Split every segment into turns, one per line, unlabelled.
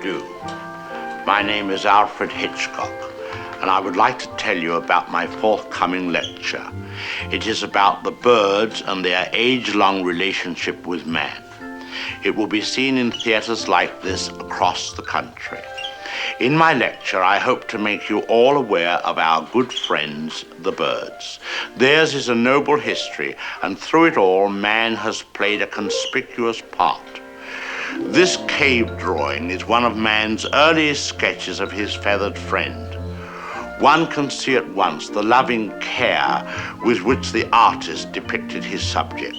do? My name is Alfred Hitchcock, and I would like to tell you about my forthcoming lecture. It is about the birds and their age-long relationship with man. It will be seen in theaters like this across the country. In my lecture, I hope to make you all aware of our good friends, the birds. Theirs is a noble history, and through it all, man has played a conspicuous part. This cave drawing is one of man's earliest sketches of his feathered friend. One can see at once the loving care with which the artist depicted his subject.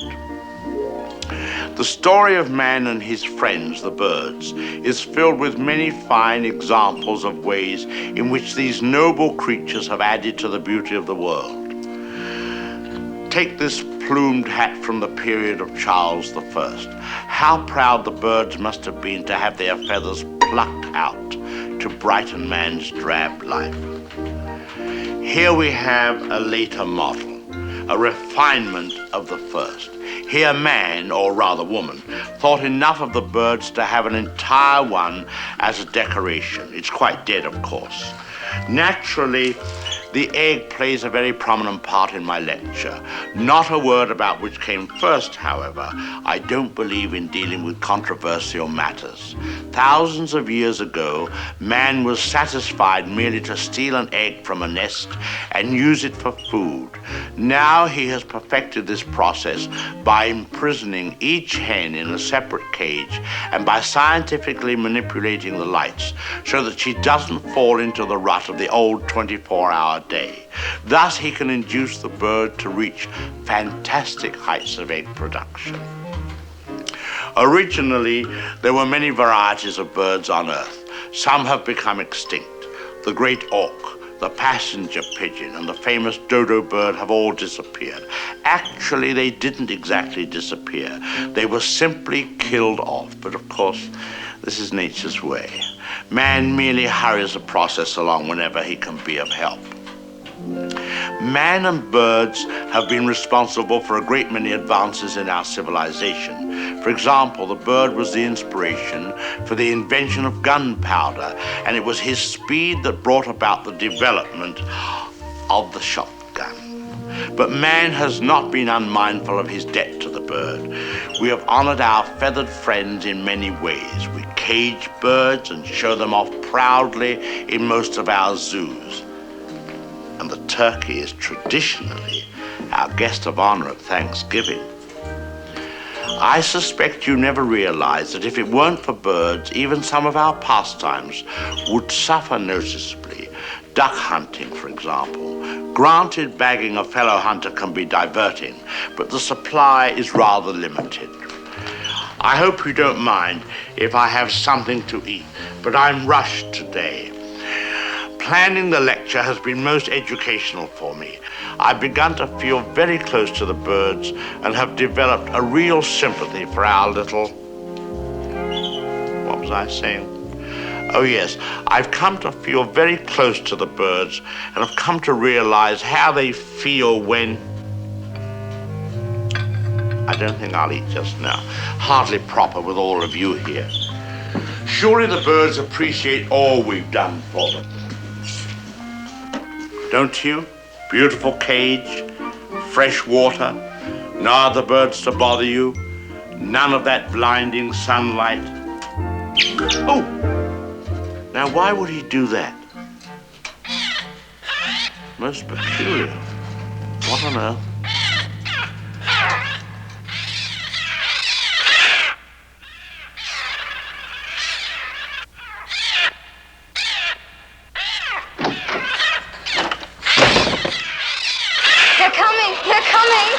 The story of man and his friends, the birds, is filled with many fine examples of ways in which these noble creatures have added to the beauty of the world. Take this plumed hat from the period of Charles I. How proud the birds must have been to have their feathers plucked out to brighten man's drab life. Here we have a later model, a refinement of the first. Here man, or rather woman, thought enough of the birds to have an entire one as a decoration. It's quite dead, of course. Naturally, the egg plays a very prominent part in my lecture. Not a word about which came first, however. I don't believe in dealing with controversial matters. Thousands of years ago, man was satisfied merely to steal an egg from a nest and use it for food. Now he has perfected this process by imprisoning each hen in a separate cage and by scientifically manipulating the lights so that she doesn't fall into the rut of the old 24-hour day. Thus, he can induce the bird to reach fantastic heights of egg production. Originally, there were many varieties of birds on Earth. Some have become extinct. The great auk, the passenger pigeon, and the famous dodo bird have all disappeared. Actually, they didn't exactly disappear. They were simply killed off. But of course, this is nature's way. Man merely hurries the process along whenever he can be of help. Man and birds have been responsible for a great many advances in our civilization. For example, the bird was the inspiration for the invention of gunpowder, and it was his speed that brought about the development of the shotgun. But man has not been unmindful of his debt to the bird. We have honored our feathered friends in many ways. We cage birds and show them off proudly in most of our zoos. And the turkey is traditionally our guest of honor at Thanksgiving. I suspect you never realized that if it weren't for birds, even some of our pastimes would suffer noticeably. Duck hunting, for example. Granted, bagging a fellow hunter can be diverting, but the supply is rather limited. I hope you don't mind if I have something to eat, but I'm rushed today. Planning the lecture has been most educational for me. I've begun to feel very close to the birds and have developed a real sympathy for our little... What was I saying? Oh yes, I've come to feel very close to the birds and have come to realize how they feel when... I don't think I'll eat just now. Hardly proper with all of you here. Surely the birds appreciate all we've done for them. Don't you? Beautiful cage, fresh water, no other birds to bother you, none of that blinding sunlight. Oh! Now why would he do that? Most peculiar. What on earth?
They're coming!